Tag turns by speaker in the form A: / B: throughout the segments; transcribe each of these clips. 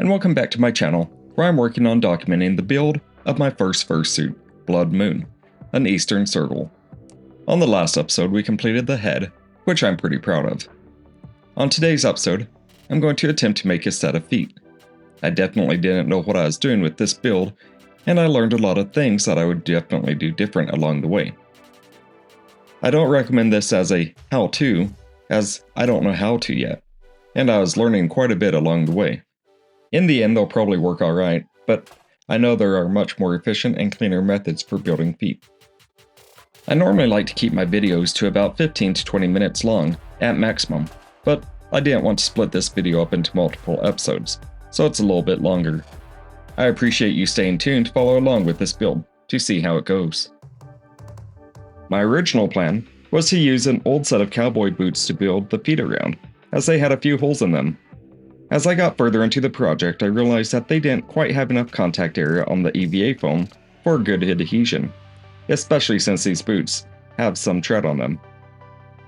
A: and welcome back to my channel, where I'm working on documenting the build of my first fursuit, Blood Moon, an Eastern Sergal. On the last episode we completed the head, which I'm pretty proud of. On today's episode, I'm going to attempt to make a set of feet. I definitely didn't know what I was doing with this build, and I learned a lot of things that I would definitely do different along the way. I don't recommend this as a how-to, as I don't know how to yet, and I was learning quite a bit along the way. In the end, they'll probably work alright, but I know there are much more efficient and cleaner methods for building feet. I normally like to keep my videos to about 15 to 20 minutes long, at maximum, but I didn't want to split this video up into multiple episodes, so it's a little bit longer. I appreciate you staying tuned to follow along with this build, to see how it goes. My original plan was to use an old set of cowboy boots to build the feet around, as they had a few holes in them. As I got further into the project, I realized that they didn't quite have enough contact area on the EVA foam for good adhesion, especially since these boots have some tread on them.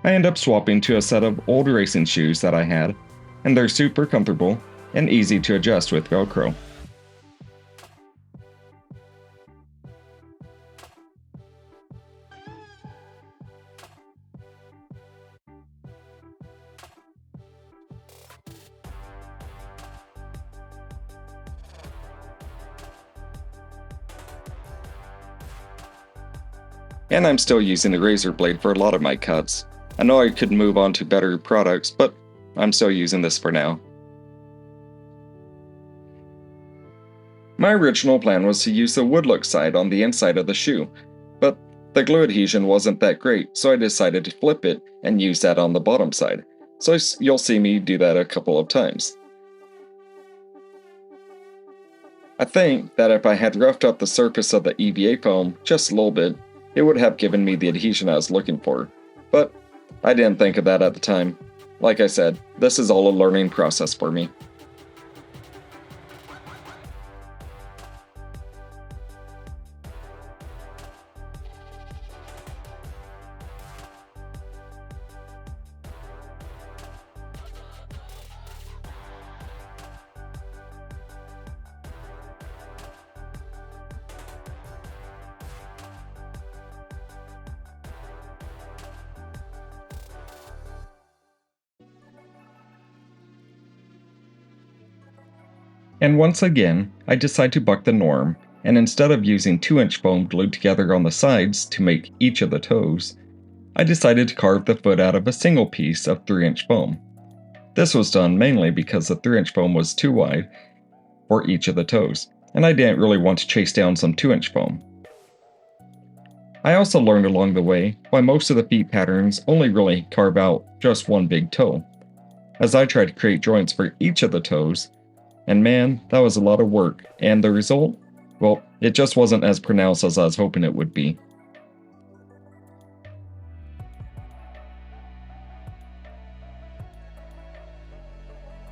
A: I ended up swapping to a set of old racing shoes that I had, and they're super comfortable and easy to adjust with Velcro. And I'm still using the razor blade for a lot of my cuts. I know I could move on to better products, but I'm still using this for now. My original plan was to use the wood-look side on the inside of the shoe, but the glue adhesion wasn't that great, so I decided to flip it and use that on the bottom side, so you'll see me do that a couple of times. I think that if I had roughed up the surface of the EVA foam just a little bit, it would have given me the adhesion I was looking for, but I didn't think of that at the time. Like I said, this is all a learning process for me. And once again, I decide to buck the norm, and instead of using 2-inch foam glued together on the sides to make each of the toes, I decided to carve the foot out of a single piece of 3-inch foam. This was done mainly because the 3-inch foam was too wide for each of the toes, and I didn't really want to chase down some 2-inch foam. I also learned along the way why most of the feet patterns only really carve out just one big toe, as I tried to create joints for each of the toes. And man, that was a lot of work, and the result? Well, it just wasn't as pronounced as I was hoping it would be.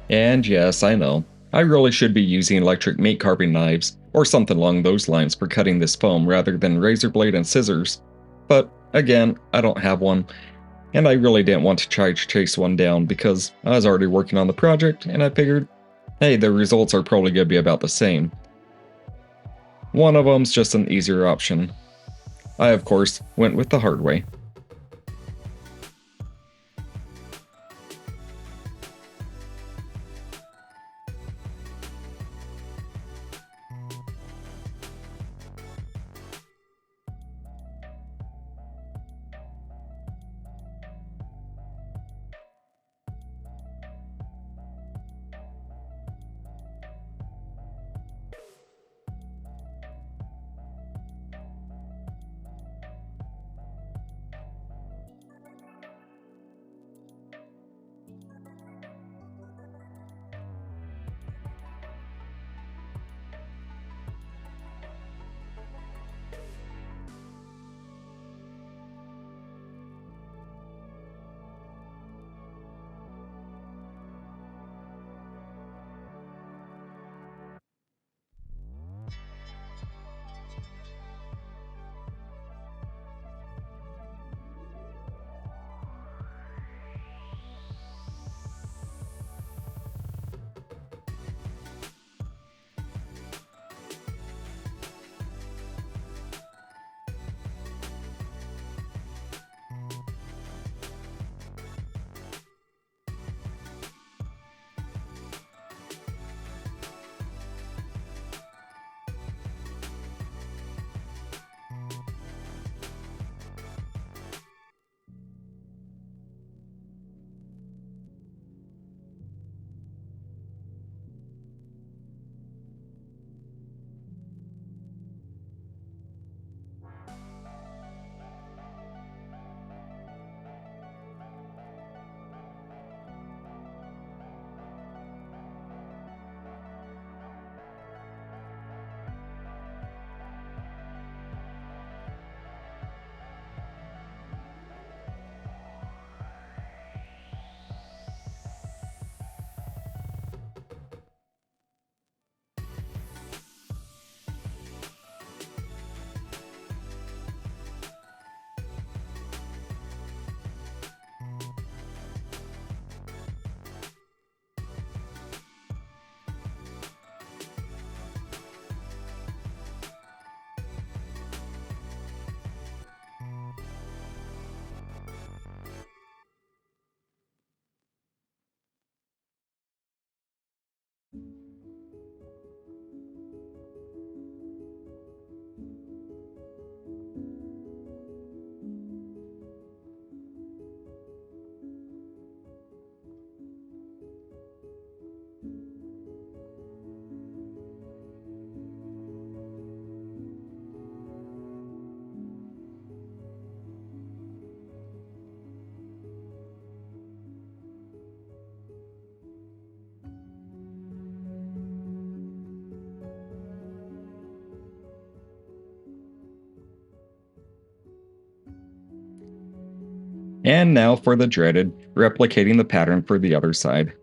A: And yes, I know, I really should be using electric meat carving knives, or something along those lines for cutting this foam rather than razor blade and scissors. But again, I don't have one, and I really didn't want to try to chase one down because I was already working on the project, and I figured, hey, the results are probably going to be about the same. One of them's just an easier option. I, of course, went with the hard way. And now for the dreaded, replicating the pattern for the other side.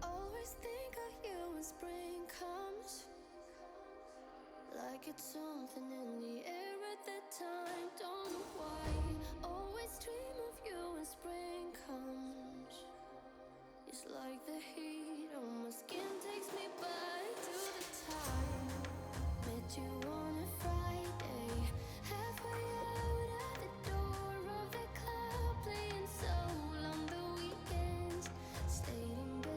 B: Always think of you when spring comes, like it's something in the air at that time. Don't know why. Always dream of you when spring comes. It's like the heat on my skin takes me back to the time met you on a Friday, halfway out at the door of the club, playing soul on the weekends. Stayed in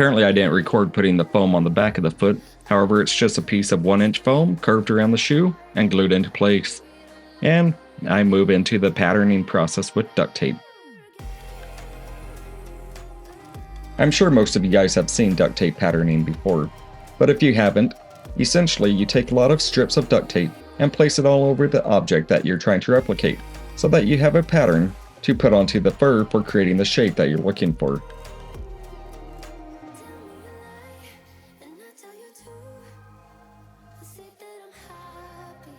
A: Apparently I didn't record putting the foam on the back of the foot, however it's just a piece of 1-inch foam curved around the shoe and glued into place. And I move into the patterning process with duct tape. I'm sure most of you guys have seen duct tape patterning before, but if you haven't, essentially you take a lot of strips of duct tape and place it all over the object that you're trying to replicate, so that you have a pattern to put onto the fur for creating the shape that you're looking for.
B: And I tell you too. Say that I'm happy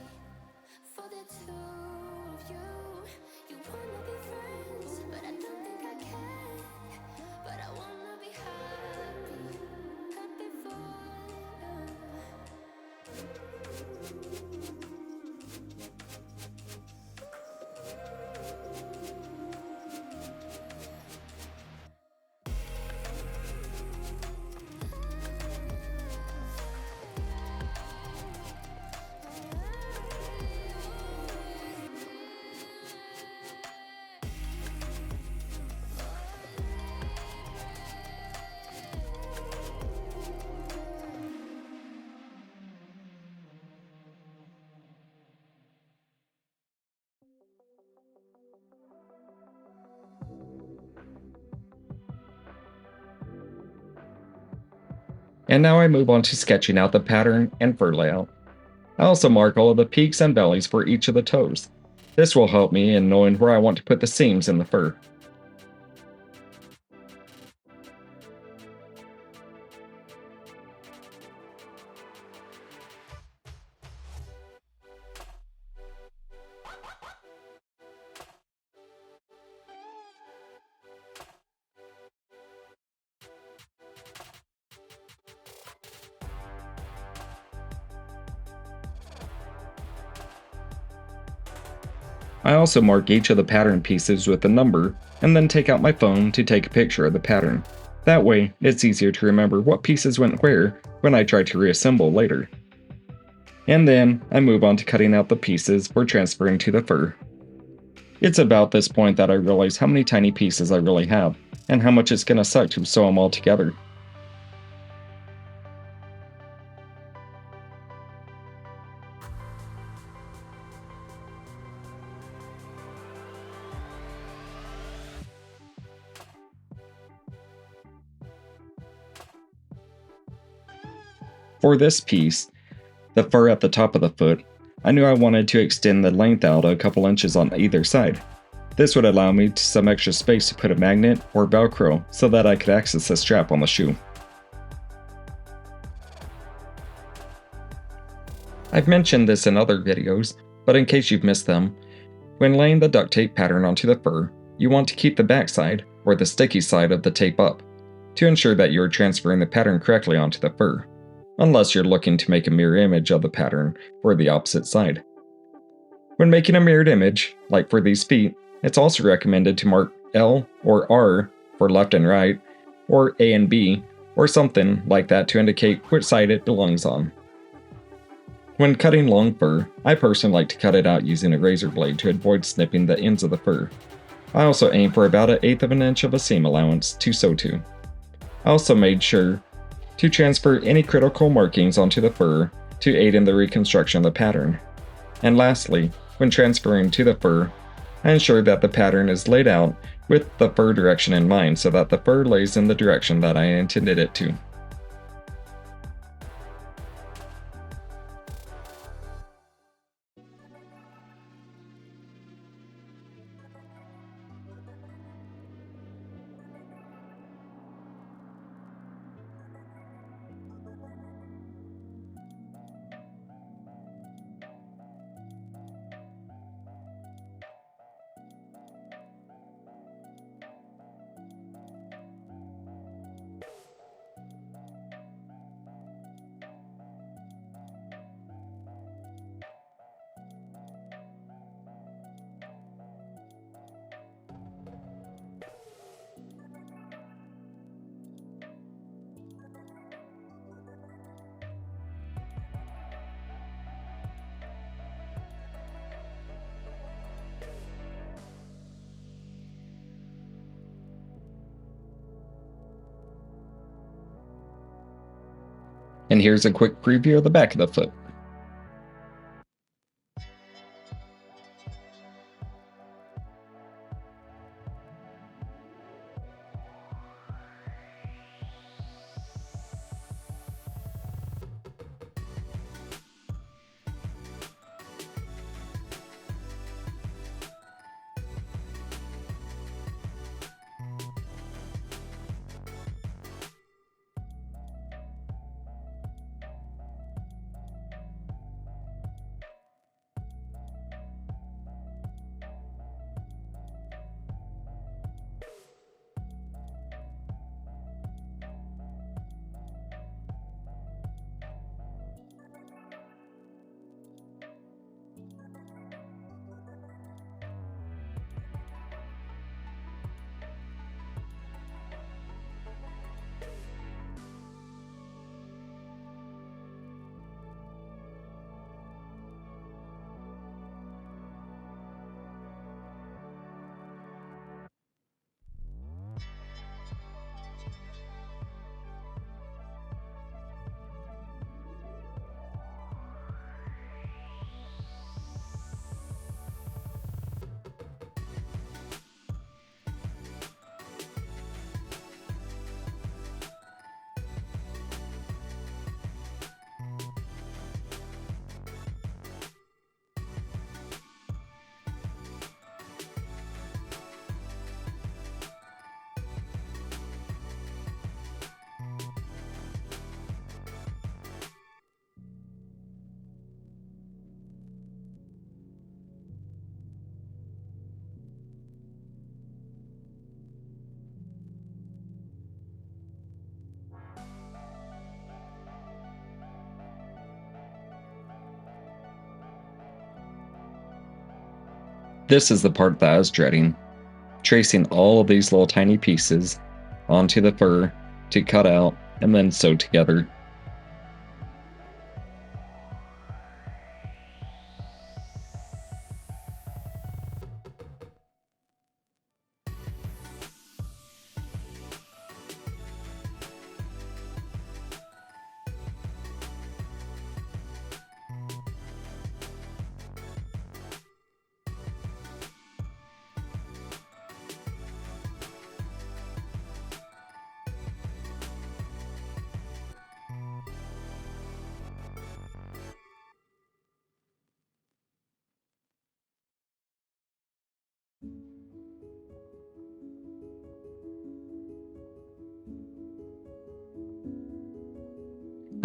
B: for the two of you. You wanna be friends, but I don't think I can. But I wanna be happy, happy for you.
A: And now I move on to sketching out the pattern and fur layout. I also mark all of the peaks and bellies for each of the toes. This will help me in knowing where I want to put the seams in the fur. I also mark each of the pattern pieces with a number and then take out my phone to take a picture of the pattern. That way, it's easier to remember what pieces went where when I try to reassemble later. And then I move on to cutting out the pieces for transferring to the fur. It's about this point that I realize how many tiny pieces I really have, and how much it's gonna suck to sew them all together. For this piece, the fur at the top of the foot, I knew I wanted to extend the length out a couple inches on either side. This would allow me some extra space to put a magnet or Velcro so that I could access the strap on the shoe. I've mentioned this in other videos, but in case you've missed them, when laying the duct tape pattern onto the fur, you want to keep the back side, or the sticky side of the tape up, to ensure that you are transferring the pattern correctly onto the fur, unless you're looking to make a mirror image of the pattern for the opposite side. When making a mirrored image, like for these feet, it's also recommended to mark L or R for left and right, or A and B, or something like that to indicate which side it belongs on. When cutting long fur, I personally like to cut it out using a razor blade to avoid snipping the ends of the fur. I also aim for about 1/8 of an inch of a seam allowance to sew to. I also made sure to transfer any critical markings onto the fur to aid in the reconstruction of the pattern. And lastly, when transferring to the fur, I ensure that the pattern is laid out with the fur direction in mind so that the fur lays in the direction that I intended it to. And here's a quick preview of the back of the foot. This is the part that I was dreading, tracing all of these little tiny pieces onto the fur to cut out and then sew together.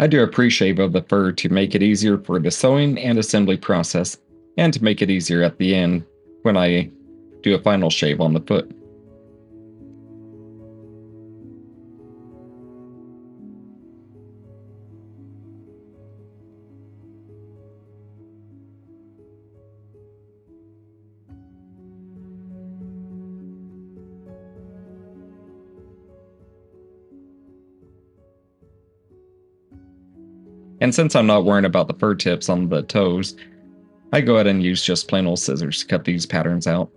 A: I do a pre-shave of the fur to make it easier for the sewing and assembly process, and to make it easier at the end when I do a final shave on the foot. And since I'm not worrying about the fur tips on the toes, I go ahead and use just plain old scissors to cut these patterns out.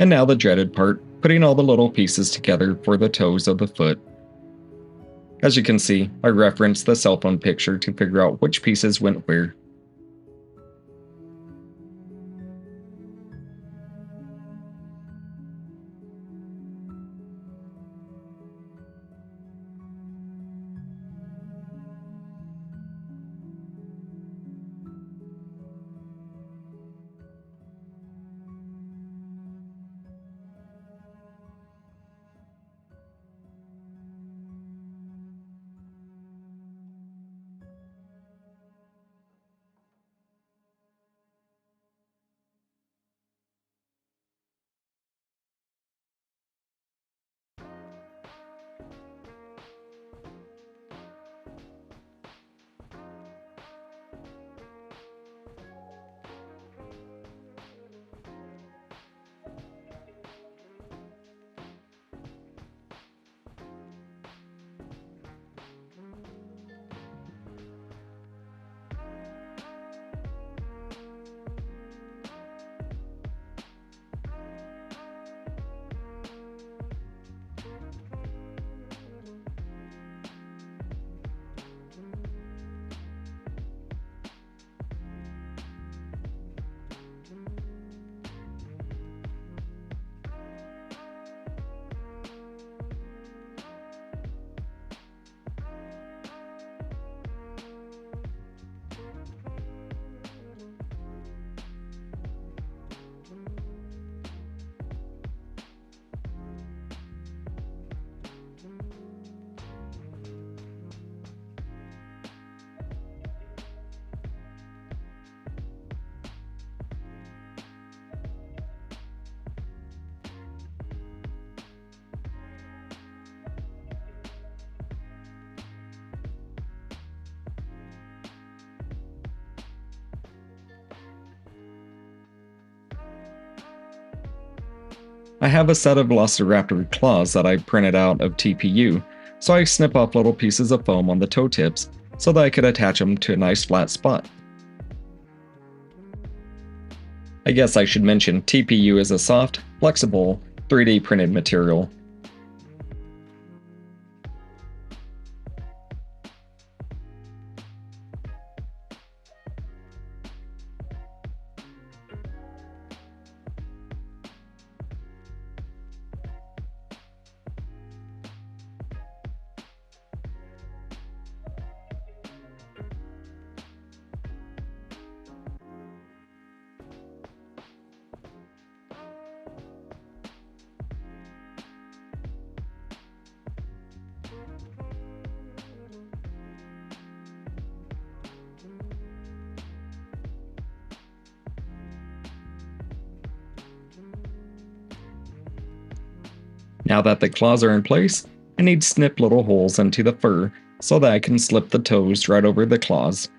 A: And now the dreaded part, putting all the little pieces together for the toes of the foot. As you can see, I referenced the cell phone picture to figure out which pieces went where. I have a set of Velociraptor claws that I printed out of TPU, so I snip off little pieces of foam on the toe tips so that I could attach them to a nice flat spot. I guess I should mention TPU is a soft, flexible, 3D printed material. Now that the claws are in place, I need to snip little holes into the fur so that I can slip the toes right over the claws.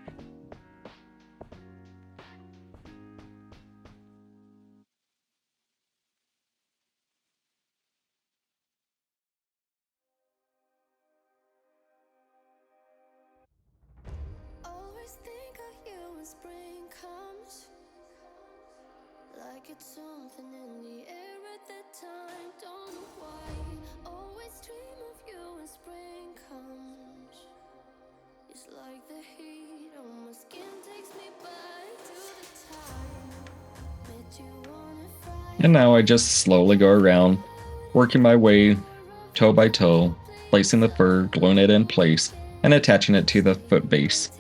B: Always think of you when spring comes, like it's something in the air at that time. Don't know why. Always dream of you when spring comes. It's like the heat on my skin takes me back to the time met you on a Friday.
A: And now I just slowly go around, working my way toe by toe, placing the fur, gluing it in place, and attaching it to the foot base.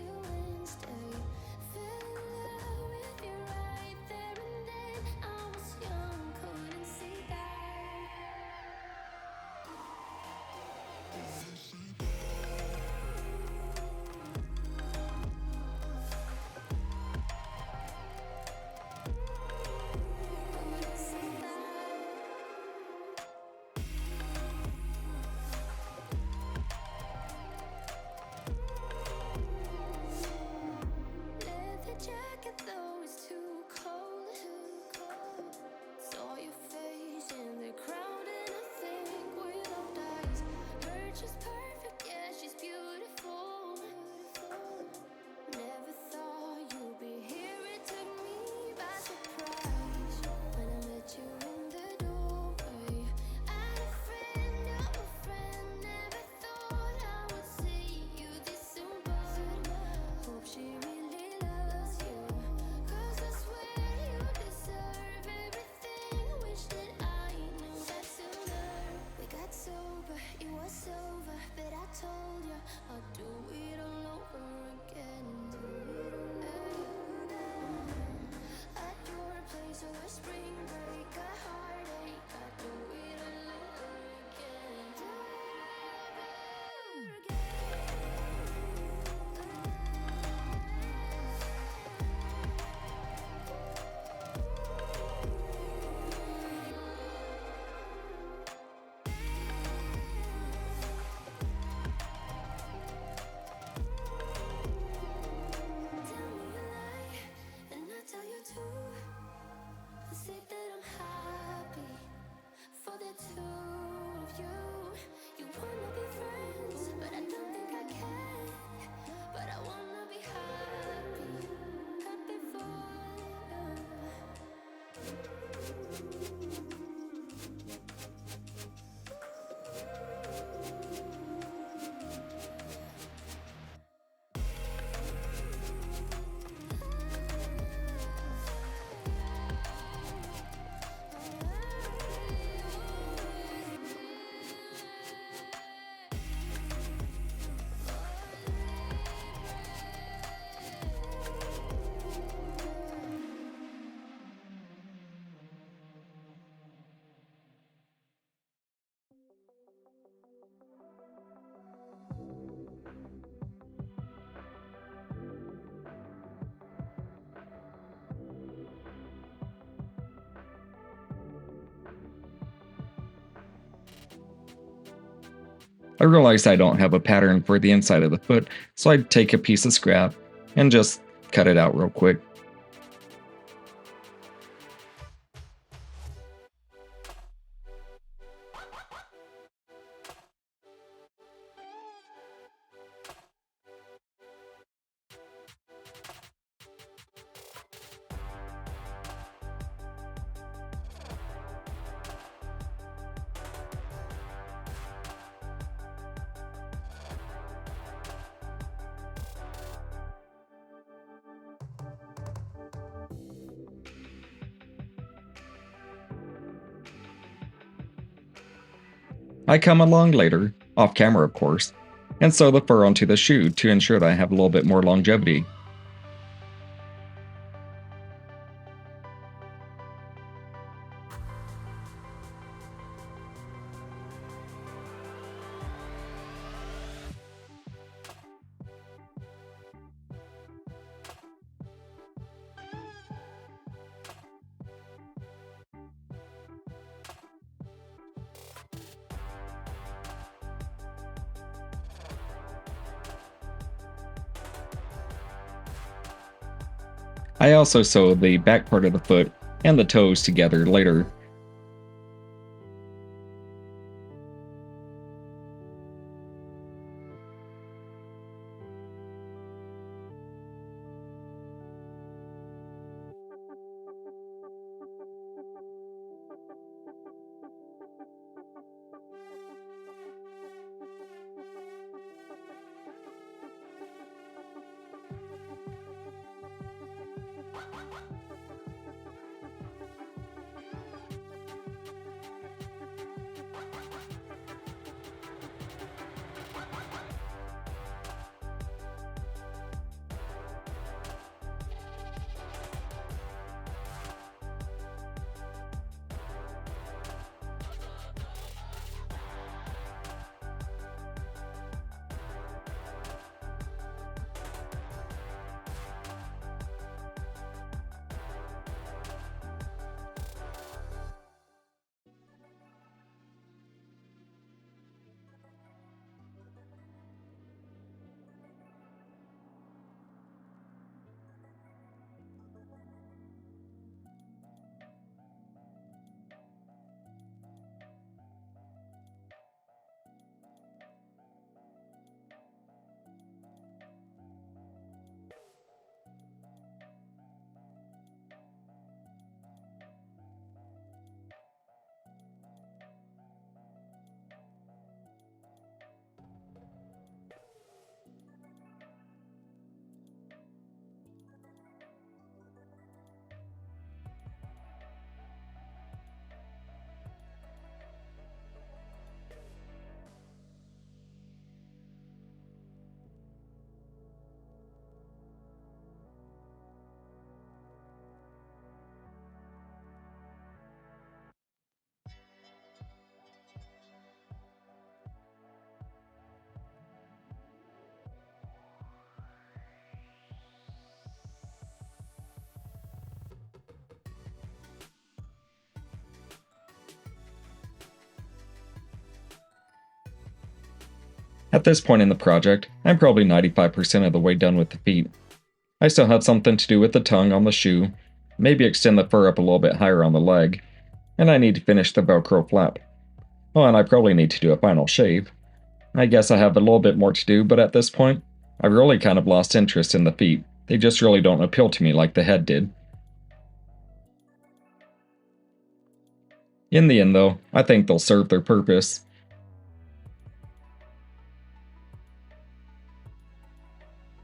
B: Jacket though is too cold. Saw your face in the crowd and I think without eyes. Her just perfect, yeah, she's beautiful. Never thought you'd be here, it took me by surprise. When I met you in the doorway, I had a friend of a friend. Never thought I would see you this soon, but hope she really loves you. 'Cause I swear you deserve everything. Wish that I knew that sooner. We got sober, it was over, but I told you I'll do it all over again. At your place of a spring break, a heartache, I'll do it all over again. Do it all over Tell me a lie, and I tell you too. I say that I'm happy for the two of you. You wanna be friends, but I don't think I can. But I wanna be happy, happy for
A: I realized I don't have a pattern for the inside of the foot, so I'd take a piece of scrap and just cut it out real quick. I come along later, off camera of course, and sew the fur onto the shoe to ensure that I have a little bit more longevity. I also sew the back part of the foot and the toes together later. At this point in the project, I'm probably 95% of the way done with the feet. I still have something to do with the tongue on the shoe, maybe extend the fur up a little bit higher on the leg, and I need to finish the Velcro flap. Oh, and I probably need to do a final shave. I guess I have a little bit more to do, but at this point, I've really kind of lost interest in the feet. They just really don't appeal to me like the head did. In the end though, I think they'll serve their purpose.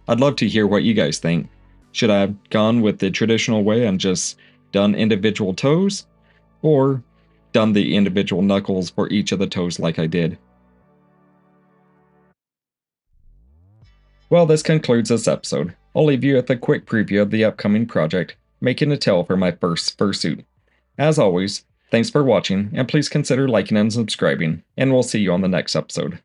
A: I'd love to hear what you guys think. Should I have gone with the traditional way and just done individual toes? Or done the individual knuckles for each of the toes like I did? Well, this concludes this episode. I'll leave you with a quick preview of the upcoming project, making a tail for my first fursuit. As always, thanks for watching, and please consider liking and subscribing, and we'll see you on the next episode.